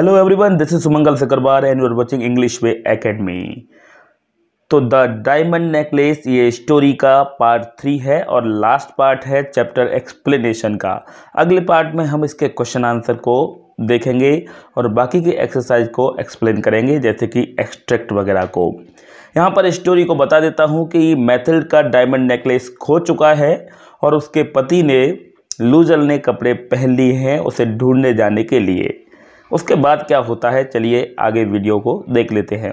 Hello everyone, this is Sumangal Sakarwar and you are watching English Way Academy. तो the diamond necklace ये story का part 3 है और last part है चैप्टर एक्सप्लेनेशन का। अगले पार्ट में हम इसके क्वेश्चन आंसर को देखेंगे और बाकी की एक्सरसाइज को एक्सप्लेन करेंगे, जैसे कि एक्सट्रैक्ट वगैरह को। यहाँ पर स्टोरी को बता देता हूँ कि मैथिल्ड का डायमंड नेकलेस खो चुका है और उसके पति ने लूजल ने कपड़े पहन लिए हैं उसे ढूंढने जाने के लिए। उसके बाद क्या होता है, चलिए आगे वीडियो को देख लेते हैं।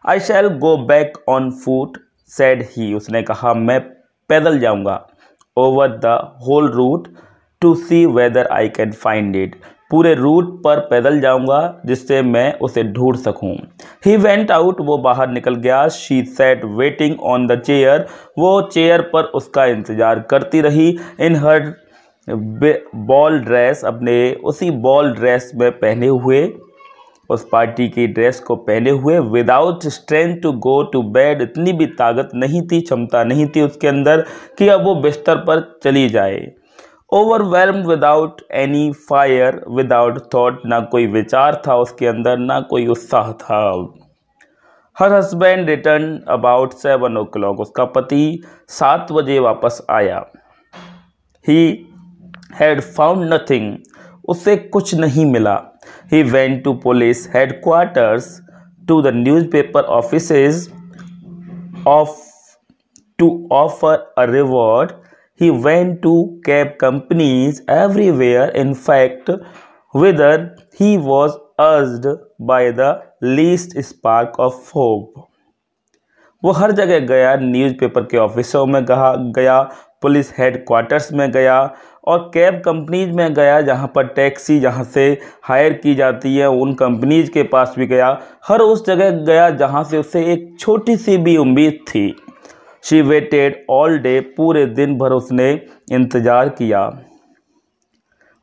I shall go back on foot said he, उसने कहा मैं पैदल जाऊंगा। Over the whole route to see whether I can find it, पूरे रूट पर पैदल जाऊंगा जिससे मैं उसे ढूंढ सकूं। ही वेंट आउट, वो बाहर निकल गया। She set waiting on the chair, वो चेयर पर उसका इंतजार करती रही। इन हर बॉल ड्रेस, अपने उसी बॉल ड्रेस में पहने हुए, उस पार्टी की ड्रेस को पहने हुए। Without strength to go to bed, इतनी भी ताकत नहीं थी, क्षमता नहीं थी उसके अंदर कि अब वो बिस्तर पर चली जाए। Overwhelmed without any fire without thought, ना कोई विचार था उसके अंदर, ना कोई उत्साह था। Her husband return about 7 o'clock, उसका पति 7 बजे वापस आया। ही हैड फाउंड नथिंग, उसे कुछ नहीं मिला। He went to police headquarters to the newspaper offices of to offer a reward. He went to cab companies everywhere, in fact whither he was urged by the least spark of hope. वो हर जगह गया, newspaper के ऑफिसों में गया, police headquarters में गया और कैब कंपनीज में गया, जहाँ पर टैक्सी जहाँ से हायर की जाती है उन कंपनीज के पास भी गया। हर उस जगह गया जहाँ से उसे एक छोटी सी भी उम्मीद थी। शी वेटेड ऑल डे, पूरे दिन भर उसने इंतज़ार किया,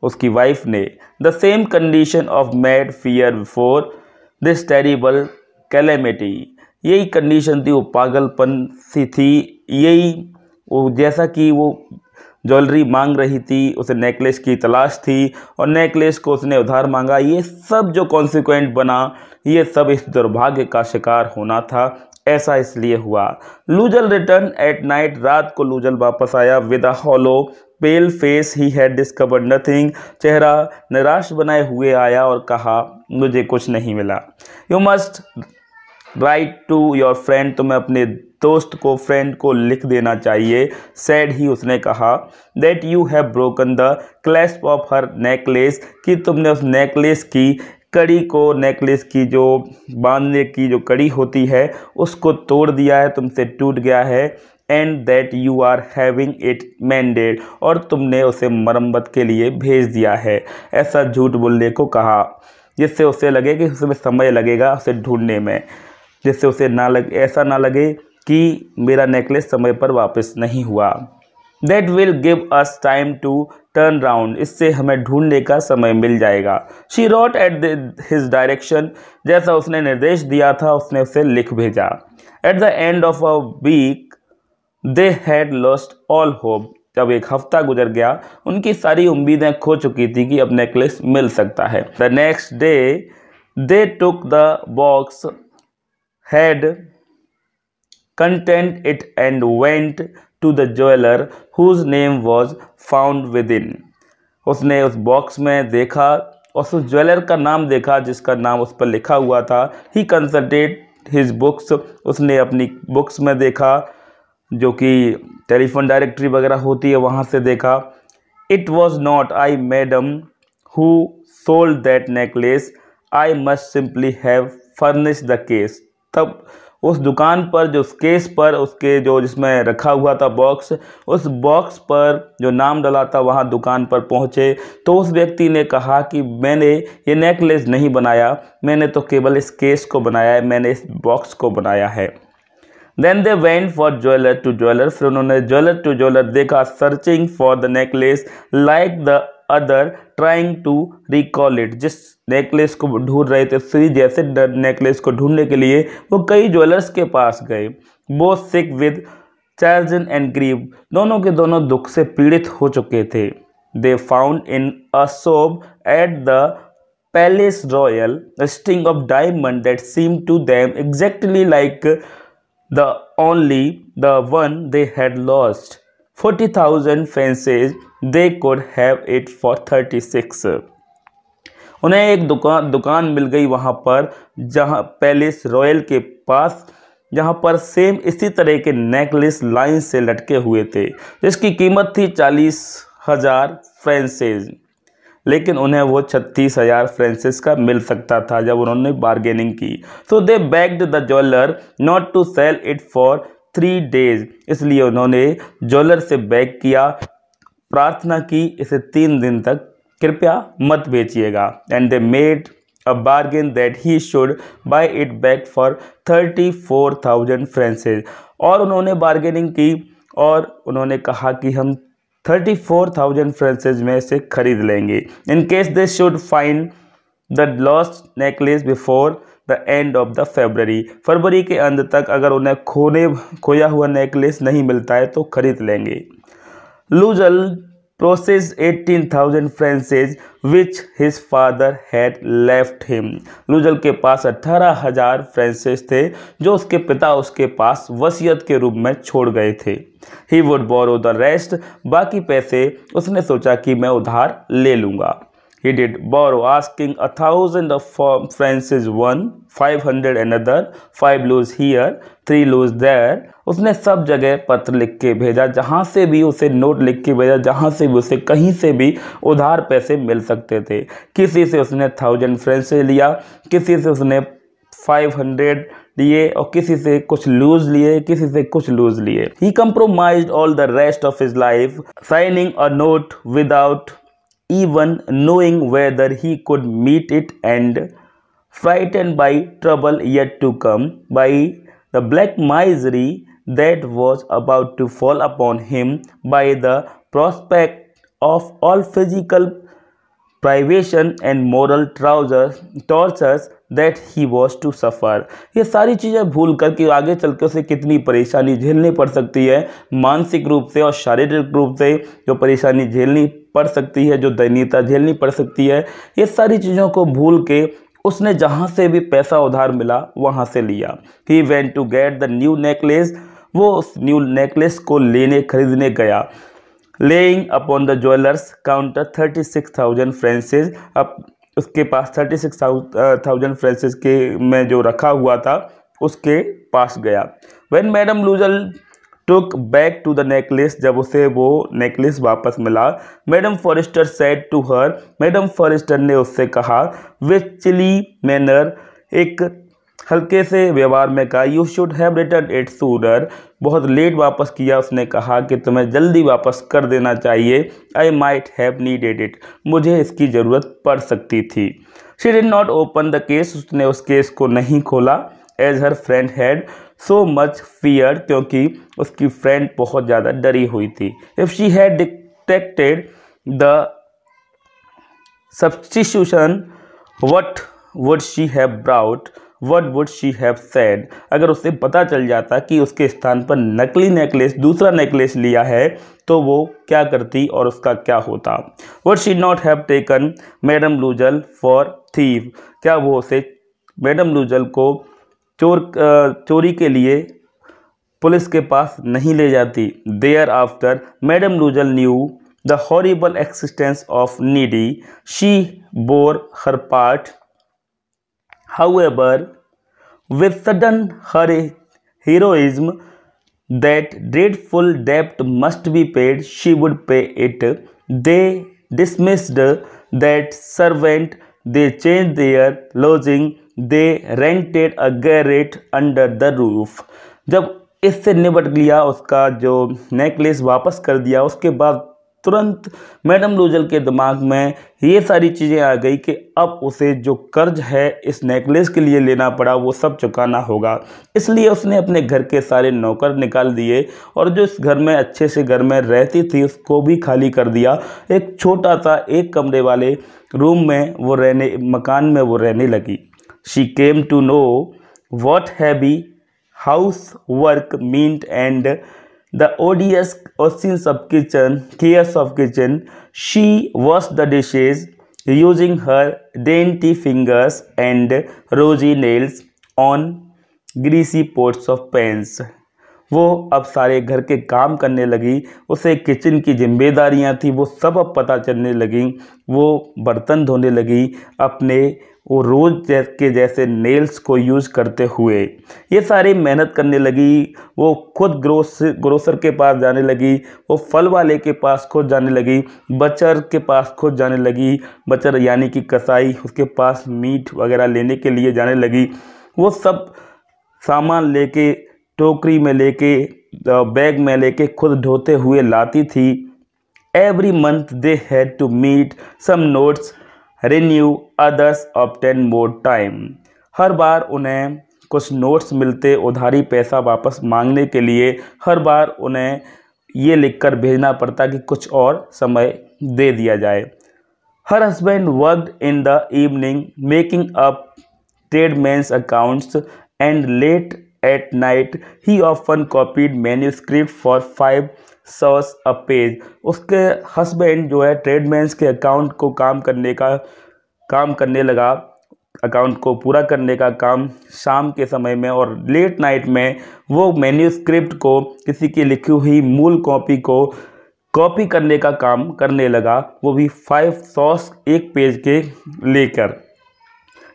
उसकी वाइफ ने। The same condition of mad fear before this terrible calamity, यही कंडीशन थी, वो पागलपन सी थी। यही वो, जैसा कि वो ज्वेलरी मांग रही थी, उसे नेकलेस की तलाश थी और नेकलेस को उसने उधार मांगा। ये सब जो कॉन्सिक्वेंट बना, ये सब इस दुर्भाग्य का शिकार होना था। ऐसा इसलिए हुआ। लूजल रिटर्न एट नाइट, रात को लूजल वापस आया। With a hollow pale face he had discovered nothing, चेहरा निराश बनाए हुए आया और कहा मुझे कुछ नहीं मिला। You must write to your friend, तुम्हें अपने दोस्त को, फ्रेंड को लिख देना चाहिए। सैड ही, उसने कहा। That you have broken the clasp of her necklace, कि तुमने उस नेकलेस की कड़ी को, नेकलेस की जो बांधने की जो कड़ी होती है उसको तोड़ दिया है, तुमसे टूट गया है। And that you are having it mended, और तुमने उसे मरम्मत के लिए भेज दिया है। ऐसा झूठ बोलने को कहा जिससे उसे लगे कि उसमें समय लगेगा उसे ढूंढने में, जिससे उसे ऐसा ना लगे कि मेरा नेकलेस समय पर वापस नहीं हुआ। That will give us time to turn round, इससे हमें ढूंढने का समय मिल जाएगा। She wrote at his direction, जैसा उसने निर्देश दिया था उसने उसे लिख भेजा। At the end of a week they had lost all hope, जब एक हफ्ता गुजर गया उनकी सारी उम्मीदें खो चुकी थी कि अब नेकलेस मिल सकता है। The next day they took the box had contained it and went to the jeweler whose name was found within, उसने उस बॉक्स में देखा और उस ज्वेलर का नाम देखा जिसका नाम उस पर लिखा हुआ था। ही कंसल्टेड हिज बुक्स, उसने अपनी बुक्स में देखा, जो कि टेलीफोन डायरेक्टरी वगैरह होती है वहाँ से देखा। It was not I madam who sold that necklace, I must simply have furnish the case. तब उस दुकान पर, जो उस केस पर, उसके जो जिसमें रखा हुआ था बॉक्स, उस बॉक्स पर जो नाम डला था वहाँ दुकान पर पहुँचे तो उस व्यक्ति ने कहा कि मैंने ये नेकलेस नहीं बनाया, मैंने तो केवल इस केस को बनाया है, मैंने इस बॉक्स को बनाया है। Then they went for jeweller to jeweller, फिर उन्होंने ज्वेलर टू ज्वेलर देखा। Searching for the necklace like the other trying to recall it, जिस नेकलेस को ढूंढ रहे थे उसी जैसे नेकलेस को ढूंढने के लिए वो कई ज्वेलर्स के पास गए। Both sick with chagrin and grief, दोनों के दोनों दुख से पीड़ित हो चुके थे। They found in a shop at the palace royal, a string of diamond that seemed to them exactly like the the one they had lost. 40,000 francs, they could have it for 36. उन्हें एक दुकान मिल गई वहाँ पर, जहाँ palace royal के पास, जहाँ पर सेम इसी तरह के नेकलेस लाइन से लटके हुए थे, जिसकी कीमत थी 40,000 फ्रेंसेस, लेकिन उन्हें वो 36,000 फ्रेंसेस का मिल सकता था जब उन्होंने बार्गेनिंग की। So they begged the jeweller not to sell it for 3 days, इसलिए उन्होंने ज्वेलर से बेग किया, प्रार्थना की, इसे 3 दिन तक कृपया मत बेचिएगा। And they made a bargain that he should buy it back for 34,000 francs, और उन्होंने बार्गेनिंग की और उन्होंने कहा कि हम 34,000 फ्रेंसेस में से खरीद लेंगे, in case they should find the lost necklace before the end of the फरवरी के अंत तक अगर उन्हें खोया हुआ नेकलेस नहीं मिलता है तो खरीद लेंगे। लूजल processed 18,000 francs which his father had left him. लूजल के पास 18,000 फ्रांसेस थे जो उसके पिता उसके पास वसीयत के रूप में छोड़ गए थे। He would borrow the rest, बाकी पैसे उसने सोचा कि मैं उधार ले लूँगा। He did borrow, asking 1,000 of francs one, 500 another, 5 louis here, 3 louis there. उसने सब जगह पत्र लिख के भेजा, जहाँ से भी उसे नोट लिख के भेजा, जहाँ से भी उसे कहीं से भी उधार पैसे मिल सकते थे। किसी से उसने 1,000 फ्रेंच लिया, किसी से उसने 500 लिए और किसी से कुछ लूज लिए, किसी से कुछ लूज लिए। He compromised all the rest of his life, signing a note without even knowing whether he could meet it, and frightened by trouble yet to come, by the black misery that was about to fall upon him, by the prospect of all physical privation and moral tortures that he was to suffer। ये सारी चीज़ें भूल कर कि आगे चल के उसे कितनी परेशानी झेलनी पड़ सकती है, मानसिक रूप से और शारीरिक रूप से जो परेशानी झेलनी पड़ सकती है, जो दयनीयता झेलनी पड़ सकती है, ये सारी चीज़ों को भूल के उसने जहाँ से भी पैसा उधार मिला वहाँ से लिया। He went to get the new necklace, वो उस न्यू नेकलेस को खरीदने गया। Laying upon the jewelers counter 36,000 francs, अब उसके पास 36,000 फ्रांसेस के में जो रखा हुआ था उसके पास गया। When Madame Loisel took back to the necklace, जब उसे वो नेकलेस वापस मिला, madam Forrester said to her, madam Forrester ने उससे कहा with chilly manner, एक हल्के से व्यवहार में कहा, you should have return it sooner, बहुत लेट वापस किया। उसने कहा कि तुम्हें जल्दी वापस कर देना चाहिए। I might have needed it, मुझे इसकी ज़रूरत पड़ सकती थी। She did not open the case, उसने उस केस को नहीं खोला। As her friend had so much fear, क्योंकि उसकी फ्रेंड बहुत ज़्यादा डरी हुई थी। If she had detected the substitution, what would she have brought, What would she have said? अगर उसे पता चल जाता कि उसके स्थान पर नकली नेकलेस दूसरा नेकलेस लिया है तो वो क्या करती और उसका क्या होता। Would she not have taken madam Loisel for thief? क्या वो उसे मैडम लूजल को चोरी के लिए पुलिस के पास नहीं ले जाती। Thereafter madam Loisel knew the horrible existence of needy. She bore her part, however, with sudden heroism. That dreadful debt must be paid. She would pay it. They dismissed that servant. They changed their lodging. They rented a garret under the roof. जब इससे निपट लिया, उसका जो necklace वापस कर दिया, उसके बाद तुरंत मैडम लूजल के दिमाग में ये सारी चीज़ें आ गई कि अब उसे जो कर्ज है इस नेकलेस के लिए लेना पड़ा वो सब चुकाना होगा। इसलिए उसने अपने घर के सारे नौकर निकाल दिए और जो इस घर में अच्छे से घर में रहती थी उसको भी खाली कर दिया। एक छोटा सा एक कमरे वाले रूम में वो मकान में वो रहने लगी। She came to know what heavy house work meant and the odious scenes of kitchen, chaos of kitchen. She washed the dishes, using her dainty fingers and rosy nails on greasy pots of pans. वो अब सारे घर के काम करने लगी, उसे kitchen की जिम्मेदारियां थी वो सब अब पता चलने लगी। वो बर्तन धोने लगी अपने वो रोज़ के जैसे नेल्स को यूज़ करते हुए। ये सारी मेहनत करने लगी। वो खुद ग्रोसर के पास जाने लगी, वो फल वाले के पास खुद जाने लगी, बचर के पास खुद जाने लगी, बचर यानी कि कसाई, उसके पास मीट वगैरह लेने के लिए जाने लगी। वो सब सामान लेके टोकरी में लेके बैग में लेके खुद ढोते हुए लाती थी। Every month they had to meet some notes renew others obtain more time. हर बार उन्हें कुछ नोट्स मिलते उधारी पैसा वापस मांगने के लिए। हर बार उन्हें ये लिखकर भेजना पड़ता कि कुछ और समय दे दिया जाए। Her husband worked in the evening making up tradesman's accounts and late at night he often copied manuscript for 5 sous a page. उसके हस्बैंड जो है ट्रेडमैन्स के अकाउंट को काम करने लगा, अकाउंट को पूरा करने का काम शाम के समय में, और लेट नाइट में वो मैन्यूस्क्रिप्ट को, किसी की लिखी हुई मूल कॉपी को कॉपी करने का काम करने लगा, वो भी 5 सॉस एक पेज के लेकर,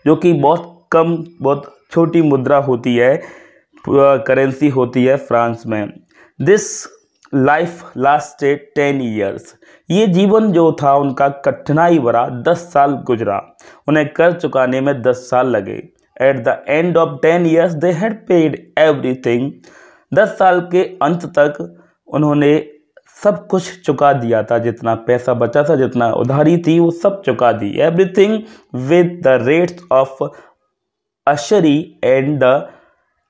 जो कि बहुत कम, बहुत छोटी मुद्रा होती है, करेंसी होती है फ्रांस में। This life lasted 10 years. ये जीवन जो था उनका कठिनाई भरा 10 साल गुजरा। उन्हें कर चुकाने में 10 साल लगे। Eight the end of 10 years they had paid everything. 10 साल के अंत तक उन्होंने सब कुछ चुका दिया था, जितना पैसा बचा था, जितना उधारी थी, वो सब चुका दी। Everything with the rates of usury and the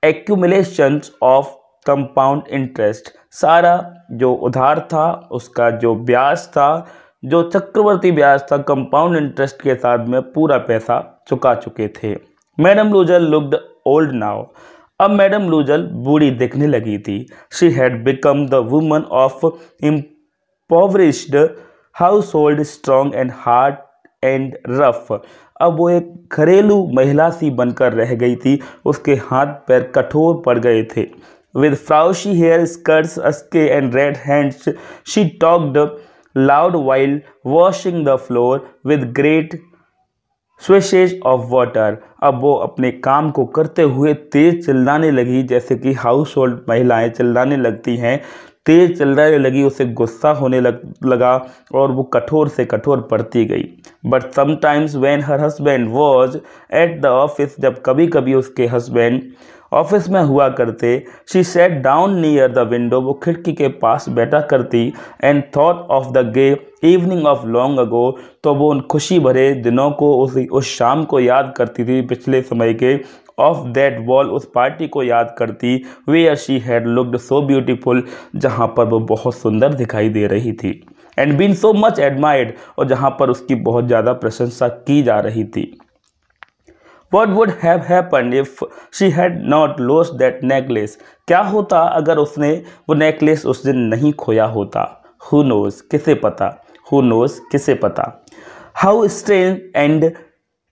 accumulations of compound interest. सारा जो उधार था, उसका जो ब्याज था, जो चक्रवर्ती ब्याज था, कंपाउंड इंटरेस्ट के साथ में पूरा पैसा चुका चुके थे। Madam Loisel looked old now. अब मैडम लूजल बूढ़ी दिखने लगी थी। She had become the woman of impoverished household, strong and hard and rough. अब वो एक घरेलू महिला सी बनकर रह गई थी। उसके हाथ पैर कठोर पड़ गए थे। With frowsy hair, skirts askew and red hands, she talked loud while washing the floor with great swishes of water. अब वो अपने काम को करते हुए तेज चिल्लाने लगी, जैसे कि हाउस होल्ड महिलाएं चिल्लाने लगती हैं। तेज चिल्लाने लगी, उसे गुस्सा होने लगा और वो कठोर से कठोर पड़ती गई। But sometimes when her husband was at the office, जब कभी कभी उसके हस्बैंड ऑफिस में हुआ करते, she sat down near the window, वो खिड़की के पास बैठा करती, and thought of the gay evening of long ago, तो वो उन खुशी भरे दिनों को, उस शाम को याद करती थी, पिछले समय के। ऑफ दैट बॉल, उस पार्टी को याद करती, where she had looked so beautiful, जहाँ पर वो बहुत सुंदर दिखाई दे रही थी, and been so much admired, और जहाँ पर उसकी बहुत ज़्यादा प्रशंसा की जा रही थी। What would have happened if she had not lost that necklace? क्या होता अगर उसने वो नेकलेस उस दिन नहीं खोया होता? Who knows? किसे पता? Who knows? किसे पता? How strange and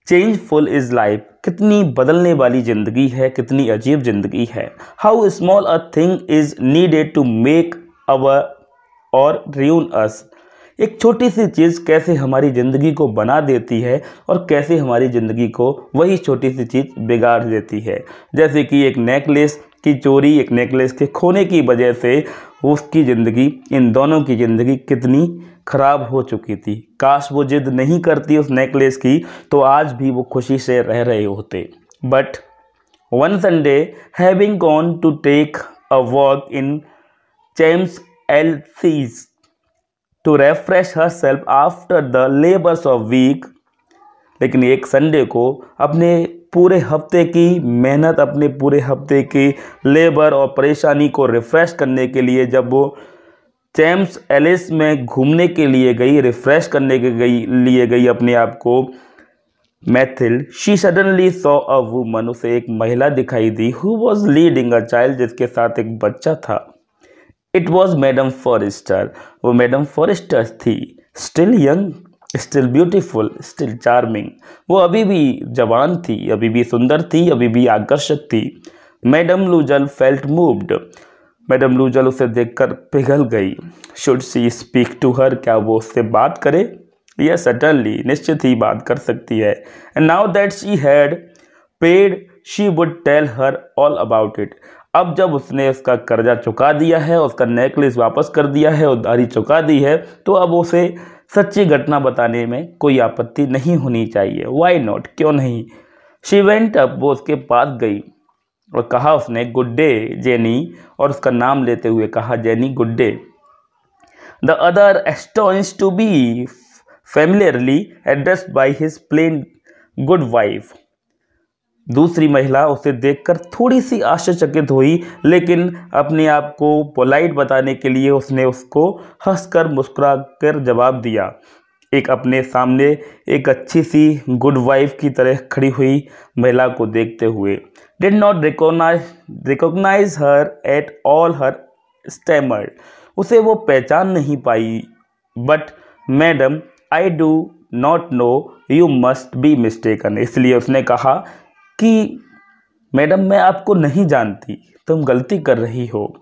changeful is life? कितनी बदलने वाली ज़िंदगी है, कितनी अजीब ज़िंदगी है। How small a thing is needed to make our or ruin us? एक छोटी सी चीज़ कैसे हमारी ज़िंदगी को बना देती है और कैसे हमारी ज़िंदगी को वही छोटी सी चीज़ बिगाड़ देती है। जैसे कि एक नेकलेस की चोरी, एक नेकलेस के खोने की वजह से उसकी ज़िंदगी, इन दोनों की ज़िंदगी कितनी ख़राब हो चुकी थी। काश वो जिद नहीं करती उस नेकलेस की, तो आज भी वो खुशी से रह रहे होते। But one Sunday, having gone to take a walk in Champs Elysees to refresh herself after the labors of week, लेकिन एक संडे को अपने पूरे हफ्ते की मेहनत, अपने पूरे हफ्ते की लेबर और परेशानी को रिफ़्रेश करने के लिए जब वो चैम्स एलिस में घूमने के लिए गई, रिफ़्रेश करने के लिए गई अपने आप को, Mathilde, she suddenly saw a woman, उसे एक महिला दिखाई दी, who was leading a child, जिसके साथ एक बच्चा था। इट वॉज मैडम फॉरेस्टर, वो मैडम फॉरेस्टर थी। Still young, still beautiful, still charming. वो अभी भी जवान थी, अभी भी सुंदर थी, अभी भी आकर्षक थी। Madam Loisel felt moved. Madam Loisel उसे देखकर पिघल गई। Should she speak to her, क्या वो उससे बात करे? यस सर्टनली, निश्चित ही बात कर सकती है। And now that she had paid she would tell her all about it. अब जब उसने उसका कर्जा चुका दिया है, उसका नेकलेस वापस कर दिया है, उधारी चुका दी है, तो अब उसे सच्ची घटना बताने में कोई आपत्ति नहीं होनी चाहिए। वाई नॉट, क्यों नहीं? शी वेंट अप, वो उसके पास गई और कहा उसने, गुड डे जेनी, और उसका नाम लेते हुए कहा, Jeanne good day. The other astonished to be familiarly addressed by his plain good wife। दूसरी महिला उसे देखकर थोड़ी सी आश्चर्यचकित हुई, लेकिन अपने आप को पोलाइट बताने के लिए उसने उसको हंसकर मुस्कुराकर जवाब दिया। एक अपने सामने एक अच्छी सी गुड वाइफ की तरह खड़ी हुई महिला को देखते हुए। Did not recognise her at all, her stammered. उसे वो पहचान नहीं पाई। But madam I do not know, you must be mistaken. इसलिए उसने कहा कि मैडम मैं आपको नहीं जानती, तुम गलती कर रही हो।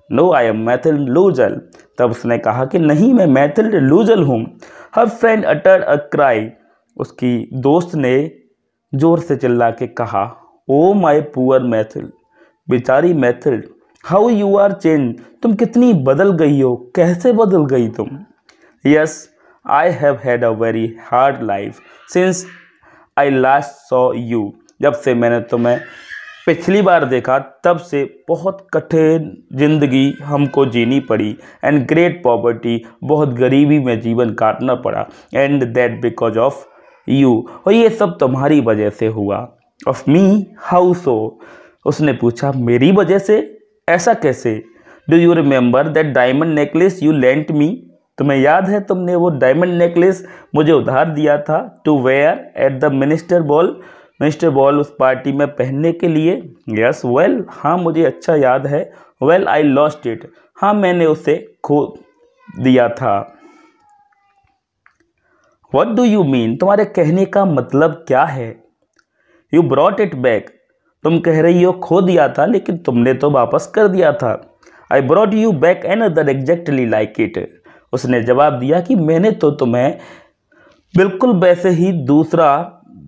No I am Mathilde Loisel. तब उसने कहा कि नहीं, मैं मैथिल्ड लूजल हूँ। Her friend uttered a cry. उसकी दोस्त ने जोर से चिल्ला के कहा, ओ माई पुअर मैथिल्ड, बेचारी Mathilde, how you are change. तुम कितनी बदल गई हो, कैसे बदल गई तुम? Yes I have had a very hard life since I last saw you। जब से मैंने तुम्हें पिछली बार देखा तब से बहुत कठिन जिंदगी हमको जीनी पड़ी। एंड ग्रेट पॉवर्टी, बहुत गरीबी में जीवन काटना पड़ा। And that because of you, और ये सब तुम्हारी वजह से हुआ। Of me, how so? उसने पूछा, मेरी वजह से? ऐसा कैसे? Do you remember that diamond necklace you lent me? तुम्हें याद है तुमने वो डायमंड नेकलेस मुझे उधार दिया था, to wear at the minister ball, उस पार्टी में पहनने के लिए? यस वेल, हाँ मुझे अच्छा याद है। वेल आई लॉस्ट इट, हाँ मैंने उसे खो दिया था। What do you mean? तुम्हारे कहने का मतलब क्या है? You brought it back. तुम कह रही हो खो दिया था, लेकिन तुमने तो वापस कर दिया था। I brought you back another exactly like it. उसने जवाब दिया कि मैंने तो तुम्हें बिल्कुल वैसे ही दूसरा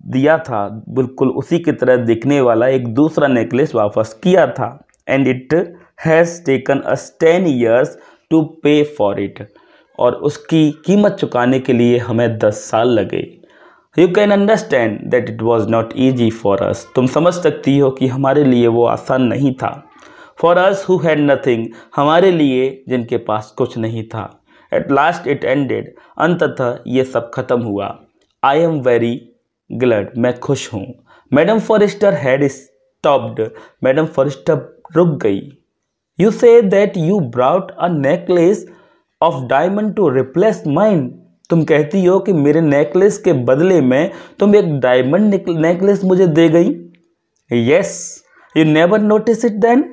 दिया था, बिल्कुल उसी की तरह दिखने वाला एक दूसरा नेकलेस वापस किया था। And it has taken us 10 years to pay for it. और उसकी कीमत चुकाने के लिए हमें 10 साल लगे। You can understand that it was not easy for us. तुम समझ सकती हो कि हमारे लिए वो आसान नहीं था। For us who had nothing, हमारे लिए जिनके पास कुछ नहीं था। एट लास्ट इट एंडेड, अंततः ये सब खत्म हुआ। आई एम वेरी ग्लैड, मैं खुश हूँ। Madam Forestier had stopped, madam Forestier रुक गई। You say that you brought a necklace of diamond to replace mine. तुम कहती हो कि मेरे नेकलेस के बदले में तुम एक डायमंड नेकलेस मुझे दे गई? Yes, you never notice it then.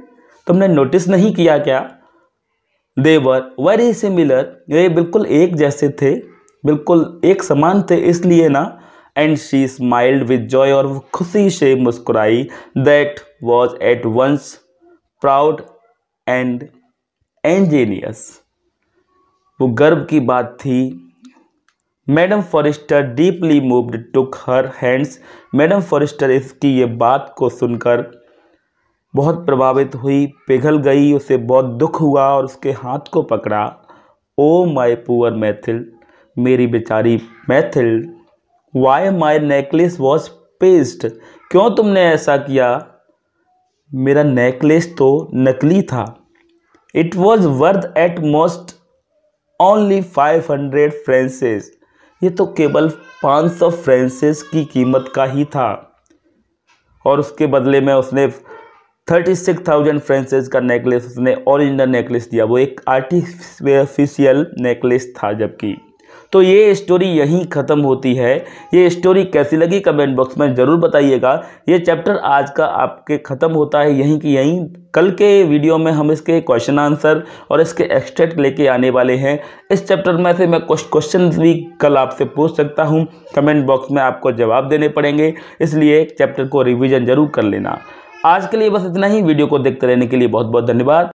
तुमने नोटिस नहीं किया क्या? दे वर वेरी सिमिलर, ये बिल्कुल एक जैसे थे, बिल्कुल एक समान थे, इसलिए ना। And she smiled with joy, और वो खुशी से मुस्कुराई। That was at once proud and ingenious. वो गर्व की बात थी। Madam Forrester deeply moved took her hands. Madam Forrester इसकी ये बात को सुनकर बहुत प्रभावित हुई, पिघल गई, उसे बहुत दुख हुआ और उसके हाथ को पकड़ा। ओ माय पुअर मैथिल्ड, मेरी बेचारी Mathilde, why my necklace was paste. क्यों तुमने ऐसा किया? मेरा नेकलेस तो नकली था। It was worth at most only 500 francs. ये तो केवल 500 फ्रेंसेस की कीमत का ही था। और उसके बदले में उसने 36,000 फ्रेंसेस का नेकलेस, उसने ओरिजिनल नेकलेस दिया। वो एक आर्टिफिशियल नेकलेस था। जबकि तो ये स्टोरी यहीं ख़त्म होती है। ये स्टोरी कैसी लगी कमेंट बॉक्स में ज़रूर बताइएगा। ये चैप्टर आज का आपके ख़त्म होता है यहीं की यहीं। कल के वीडियो में हम इसके क्वेश्चन आंसर और इसके एक्सट्रैक्ट लेके आने वाले हैं। इस चैप्टर में से मैं कुछ क्वेश्चन भी कल आपसे पूछ सकता हूं, कमेंट बॉक्स में आपको जवाब देने पड़ेंगे, इसलिए चैप्टर को रिवीजन ज़रूर कर लेना। आज के लिए बस इतना ही। वीडियो को देखते रहने के लिए बहुत बहुत धन्यवाद।